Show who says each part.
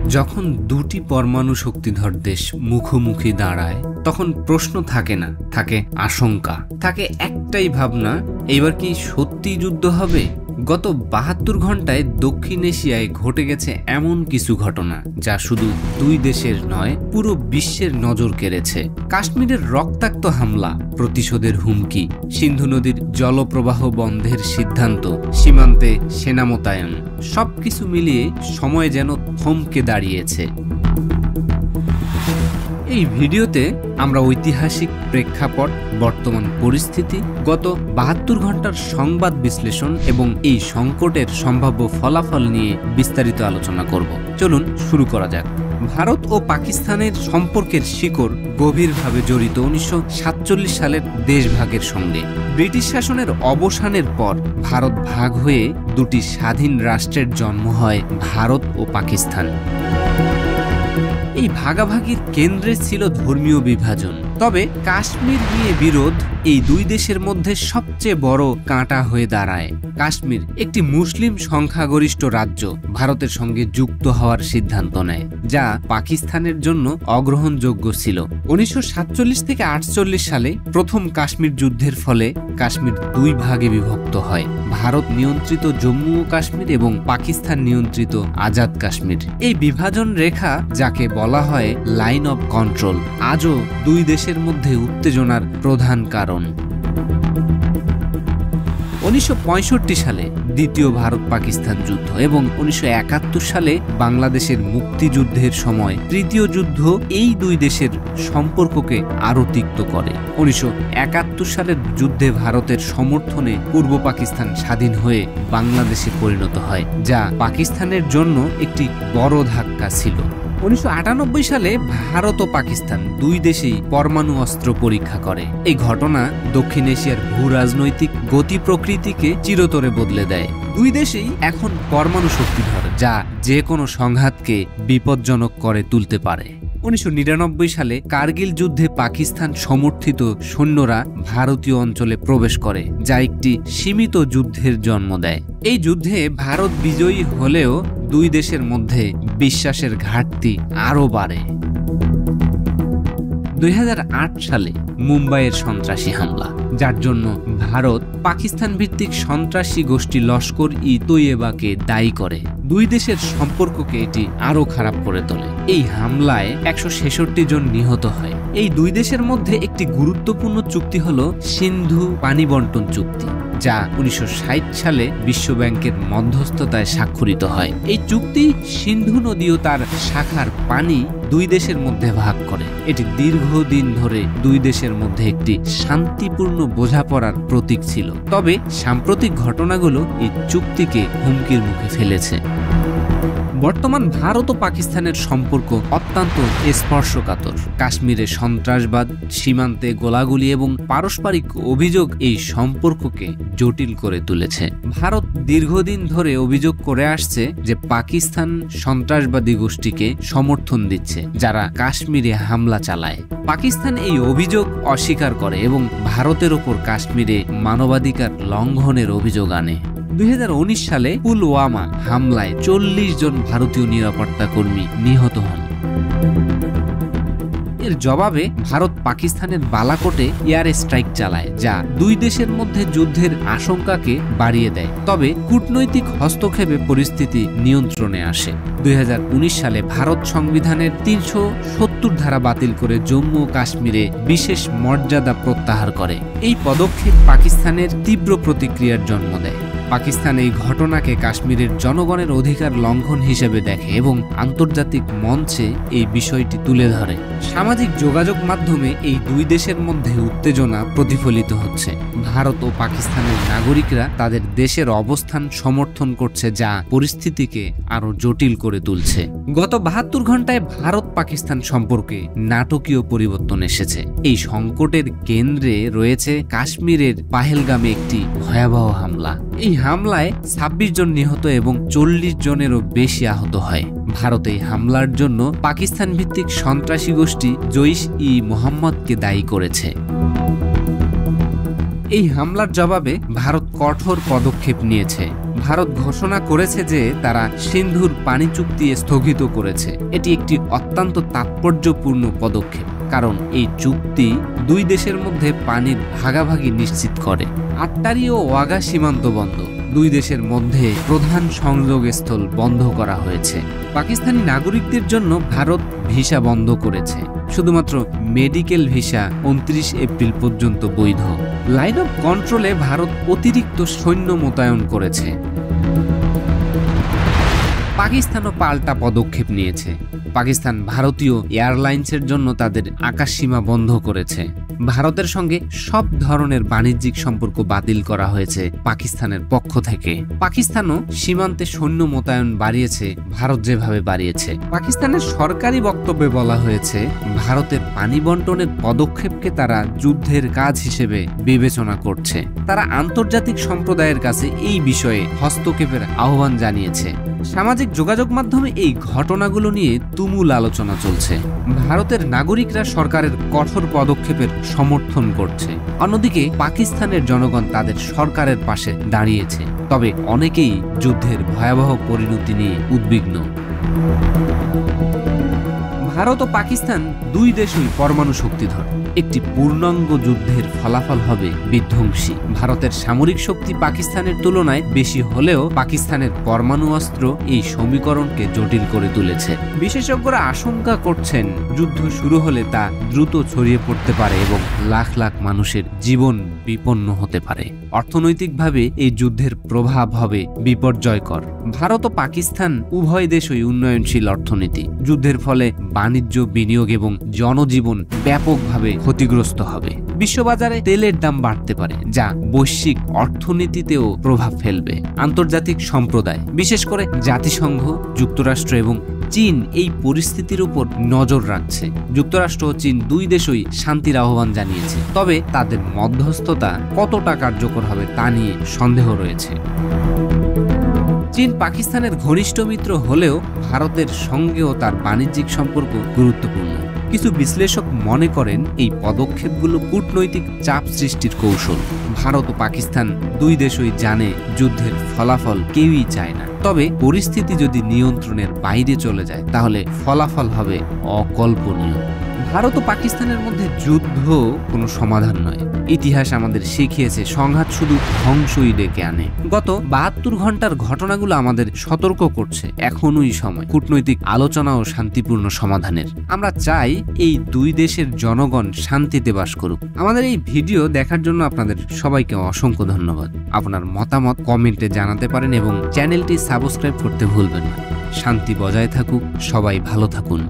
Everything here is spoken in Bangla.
Speaker 1: যখন দুটি পরমাণু শক্তিধর দেশ মুখোমুখি দাঁড়ায় তখন প্রশ্ন থাকে না, থাকে আশঙ্কা, থাকে একটাই ভাবনা, এইবার কি সত্যি যুদ্ধ হবে? গত ৭২ ঘন্টায় দক্ষিণ এশিয়ায় ঘটে গেছে এমন কিছু ঘটনা যা শুধু দুই দেশের নয়, পুরো বিশ্বের নজর কেড়েছে। কাশ্মীরের রক্তাক্ত হামলা, প্রতিশোধের হুমকি, সিন্ধু নদীর জলপ্রবাহ বন্ধের সিদ্ধান্ত, সীমান্তে সেনা মোতায়েন, সবকিছু মিলিয়ে সময় যেন থমকে দাঁড়িয়েছে। এই ভিডিওতে আমরা ঐতিহাসিক প্রেক্ষাপট, বর্তমান পরিস্থিতি, গত ৭২ ঘন্টার সংবাদ বিশ্লেষণ এবং এই সংকটের সম্ভাব্য ফলাফল নিয়ে বিস্তারিত আলোচনা করব। চলুন শুরু করা যাক। ভারত ও পাকিস্তানের সম্পর্কের শিকড় গভীরভাবে জড়িত ১৯৪৭ সালের দেশভাগের সঙ্গে। ব্রিটিশ শাসনের অবসানের পর ভারত ভাগ হয়ে দুটি স্বাধীন রাষ্ট্রের জন্ম হয় ভারত ও পাকিস্তান। এই ভাগাভাগির কেন্দ্রে ছিল ধর্মীয় বিভাজন, তবে কাশ্মীর নিয়ে বিরোধ এই দুই দেশের মধ্যে সবচেয়ে বড় কাঁটা হয়ে দাঁড়ায়। কাশ্মীর একটি মুসলিম সংখ্যাগরিষ্ঠ রাজ্য ভারতের সঙ্গে যুক্ত হওয়ার সিদ্ধান্ত নেয়, যা পাকিস্তানের জন্য অগ্রহণযোগ্য ছিল। ১৯৪৭ থেকে ৪৮ সালে প্রথম কাশ্মীর যুদ্ধের ফলে কাশ্মীর দুই ভাগে বিভক্ত হয়, ভারত নিয়ন্ত্রিত জম্মু ও কাশ্মীর এবং পাকিস্তান নিয়ন্ত্রিত আজাদ কাশ্মীর। এই বিভাজন রেখা, যাকে বলা হয় লাইন অব কন্ট্রোল, আজও দুই দেশের মধ্যে উত্তেজনার প্রধান কারণ। ১৯৬৫ সালে দ্বিতীয় ভারত পাকিস্তান যুদ্ধ এবং ১৯৭১ সালে বাংলাদেশের মুক্তিযুদ্ধের সময় তৃতীয় যুদ্ধ এই দুই দেশের সম্পর্ককে আরও তিক্ত করে। ১৯৭১ সালের যুদ্ধে ভারতের সমর্থনে পূর্ব পাকিস্তান স্বাধীন হয়ে বাংলাদেশে পরিণত হয়, যা পাকিস্তানের জন্য একটি বড় ধাক্কা ছিল। ১৯৯৮ সালে ভারত ও পাকিস্তান দুই দেশেই পরমাণু অস্ত্র পরীক্ষা করে। এই ঘটনা দক্ষিণ এশিয়ার ভূ রাজনৈতিক গতি প্রকৃতিকে চিরতরে বদলে দেয়। দুই দেশেই এখন পরমাণু শক্তিধর, যা যে কোনো সংঘাতকে বিপজ্জনক করে তুলতে পারে। ১৯৯৯ সালে কার্গিল যুদ্ধে পাকিস্তান সমর্থিত সৈন্যরা ভারতীয় অঞ্চলে প্রবেশ করে, যা একটি সীমিত যুদ্ধের জন্ম দেয়। এই যুদ্ধে ভারত বিজয়ী হলেও দুই দেশের মধ্যে বিশ্বাসের ঘাটতি আরও বাড়ে। ২০০৮ সালে মুম্বাইয়ের সন্ত্রাসী হামলা, যার জন্য ভারত পাকিস্তান ভিত্তিক সন্ত্রাসী গোষ্ঠী লস্কর-ই-তৈয়বাকে দায়ী করে। দুই দেশের সম্পর্ককে এটি আরও খারাপ করে তোলে। এই হামলায় ১৬৬ জন নিহত হয়। এই দুই দেশের মধ্যে একটি গুরুত্বপূর্ণ চুক্তি হল সিন্ধু পানি বন্টন চুক্তি, যা ১৯৬০ সালে বিশ্বব্যাংকের মধ্যস্থতায় স্বাক্ষরিত হয়। এই চুক্তি সিন্ধু নদী ও তার শাখার পানি দুই দেশের মধ্যে ভাগ করে। এটি দীর্ঘদিন ধরে দুই দেশের মধ্যে একটি শান্তিপূর্ণ বোঝাপড়ার প্রতীক ছিল, তবে সাম্প্রতিক ঘটনাগুলো এই চুক্তিকে হুমকির মুখে ফেলেছে। বর্তমান ভারত ও পাকিস্তানের সম্পর্ক অত্যন্ত স্পর্শকাতর। কাশ্মীরে সন্ত্রাসবাদ, সীমান্তে গোলাগুলি এবং পারস্পরিক অভিযোগ এই সম্পর্ককে জটিল করে তুলেছে। ভারত দীর্ঘদিন ধরে অভিযোগ করে আসছে যে পাকিস্তান সন্ত্রাসবাদী গোষ্ঠীকে সমর্থন দিচ্ছে, যারা কাশ্মীরে হামলা চালায়। পাকিস্তান এই অভিযোগ অস্বীকার করে এবং ভারতের ওপর কাশ্মীরে মানবাধিকার লঙ্ঘনের অভিযোগ আনে। ২০১৯ সালে পুলওয়ামা হামলায় ৪০ জন ভারতীয় নিরাপত্তা কর্মী নিহত হন। এর জবাবে ভারত পাকিস্তানের বালাকোটে এয়ার স্ট্রাইক চালায়, যা দুই দেশের মধ্যে যুদ্ধের আশঙ্কাকে বাড়িয়ে দেয়। তবে কূটনৈতিক হস্তক্ষেপে পরিস্থিতি নিয়ন্ত্রণে আসে। ২০১৯ সালে ভারত সংবিধানের ৩৭০ ধারা বাতিল করে জম্মু ও কাশ্মীরে বিশেষ মর্যাদা প্রত্যাহার করে। এই পদক্ষেপ পাকিস্তানের তীব্র প্রতিক্রিয়ার জন্ম দেয়। পাকিস্তান এই ঘটনাকে কাশ্মীরের জনগণের অধিকার লঙ্ঘন হিসেবে দেখে এবং আন্তর্জাতিক মঞ্চে এই বিষয়টি তুলে ধরে। সামাজিক যোগাযোগ মাধ্যমে এই দুই দেশের মধ্যে উত্তেজনা প্রতিফলিত হচ্ছে। ভারত ও পাকিস্তানের নাগরিকরা তাদের দেশের অবস্থান সমর্থন করছে, যা পরিস্থিতিকে আরো জটিল করে তুলছে। গত ৭২ ঘন্টায় ভারত পাকিস্তান সম্পর্কে নাটকীয় পরিবর্তন এসেছে। এই সংকটের কেন্দ্রে রয়েছে কাশ্মীরের পাহেলগামে একটি ভয়াবহ হামলা। এই হামলায় ২৬ জন নিহত এবং ৪০ জনেরও বেশি আহত হয়। ভারত এই হামলার জন্য পাকিস্তান ভিত্তিক সন্ত্রাসী গোষ্ঠী জৈশ-ই-মোহাম্মদকে দায়ী করেছে। এই হামলার জবাবে ভারত কঠোর পদক্ষেপ নিয়েছে। ভারত ঘোষণা করেছে যে তারা সিন্ধুর পানি চুক্তি স্থগিত করেছে। এটি একটি অত্যন্ত তাৎপর্যপূর্ণ পদক্ষেপ, কারণ এই চুক্তি দুই দেশের মধ্যে পানির ভাগাভাগি নিশ্চিত করে। আট্টারি ও ওয়াগা সীমান্ত বন্ধ, দুই দেশের মধ্যে প্রধান সংযোগস্থল বন্ধ করা হয়েছে। পাকিস্তানি নাগরিকদের জন্য ভারত ভিসা বন্ধ করেছে, শুধুমাত্র মেডিকেল ভিসা 29 এপ্রিল পর্যন্ত বৈধ। লাইন অফ কন্ট্রোলে ভারত অতিরিক্ত সৈন্য মোতায়েন করেছে। পাকিস্তানও পাল্টা পদক্ষেপ নিয়েছে। পাকিস্তান ভারতীয় এয়ারলাইন্সের জন্য তাদের আকাশসীমা বন্ধ করেছে। ভারতের সঙ্গে সব ধরনের বাণিজ্যিক সম্পর্ক বাতিল করা হয়েছে পাকিস্তানের পক্ষ থেকে। পাকিস্তানও সীমান্তে সৈন্য মোতায়েন বাড়িয়েছে, ভারত যেভাবে বাড়িয়েছে। পাকিস্তানের সরকারি বক্তব্যে বলা হয়েছে, ভারতের পানি বন্টনের পদক্ষেপকে তারা যুদ্ধের কাজ হিসেবে বিবেচনা করছে। তারা আন্তর্জাতিক সম্প্রদায়ের কাছে এই বিষয়ে হস্তক্ষেপের আহ্বান জানিয়েছে। সামাজিক যোগাযোগ মাধ্যমে এই ঘটনাগুলো নিয়ে তুমুল আলোচনা চলছে। ভারতের নাগরিকরা সরকারের কঠোর পদক্ষেপের সমর্থন করছে, অন্যদিকে পাকিস্তানের জনগণ তাদের সরকারের পাশে দাঁড়িয়েছে। তবে অনেকেই যুদ্ধের ভয়াবহ পরিণতি নিয়ে উদ্বিগ্ন। ভারত ও পাকিস্তান দুই দেশই পরমাণু শক্তিধর। একটি পূর্ণাঙ্গ যুদ্ধের ফলাফল হবে বিধ্বংসী। ভারতের সামরিক শক্তি পাকিস্তানের তুলনায় বেশি হলেও পাকিস্তানের পরমাণু অস্ত্র এই সমীকরণকে জটিল করে তুলেছে। বিশেষজ্ঞরা আশঙ্কা করছেন, যুদ্ধ শুরু হলে তা দ্রুত ছড়িয়ে পড়তে পারে এবং লাখ লাখ মানুষের জীবন বিপন্ন হতে পারে। অর্থনৈতিকভাবে এই যুদ্ধের প্রভাব হবে বিপর্যয়কর। ভারত ও পাকিস্তান উভয় দেশই উন্নয়নশীল অর্থনীতি। যুদ্ধের ফলে বাণিজ্য, বিনিয়োগ এবং জনজীবন ব্যাপকভাবে ক্ষতিগ্রস্ত হবে। বিশ্ববাজারে তেলের দাম বাড়তে পারে, যা বৈশ্বিক অর্থনীতিতেও প্রভাব ফেলবে। আন্তর্জাতিক সম্প্রদায়, বিশেষ করে জাতিসংঘ, যুক্তরাষ্ট্র এবং চীন এই পরিস্থিতির উপর নজর রাখছে। যুক্তরাষ্ট্র ও চীন দুই দেশই শান্তির আহ্বান জানিয়েছে, তবে তাদের মধ্যস্থতা কতটা কার্যকর হবে তা নিয়ে সন্দেহ রয়েছে। চীন পাকিস্তানের ঘনিষ্ঠ মিত্র হলেও ভারতের সঙ্গেও তার বাণিজ্যিক সম্পর্ক গুরুত্বপূর্ণ। কিছু বিশ্লেষক মনে করেন এই পদক্ষেপগুলো কূটনৈতিক চাপ সৃষ্টির কৌশল। ভারত ও পাকিস্তান দুই দেশই জানে যুদ্ধের ফলাফল কেউই চায় না, তবে পরিস্থিতি যদি নিয়ন্ত্রণের বাইরে চলে যায় তাহলে ফলাফল হবে অকল্পনীয়। ভারত ও পাকিস্তানের মধ্যে যুদ্ধ কোনো সমাধান নয়। ইতিহাস আমাদের শিখিয়েছে সংঘাত শুধু ধ্বংসই ডেকে আনে। গত 72 ঘন্টার ঘটনাগুলো আমাদের সতর্ক করছে, এখনই সময় কূটনৈতিক আলোচনা ও শান্তিপূর্ণ সমাধানের। আমরা চাই এই দুই দেশের জনগণ শান্তিতে বাস করুক। আমাদের এই ভিডিও দেখার জন্য আপনাদের সবাইকে অসংখ্য ধন্যবাদ। আপনার মতামত কমেন্টে জানাতে পারেন এবং চ্যানেলটি সাবস্ক্রাইব করতে ভুলবেন না। শান্তি বজায় থাকুক, সবাই ভালো থাকুন।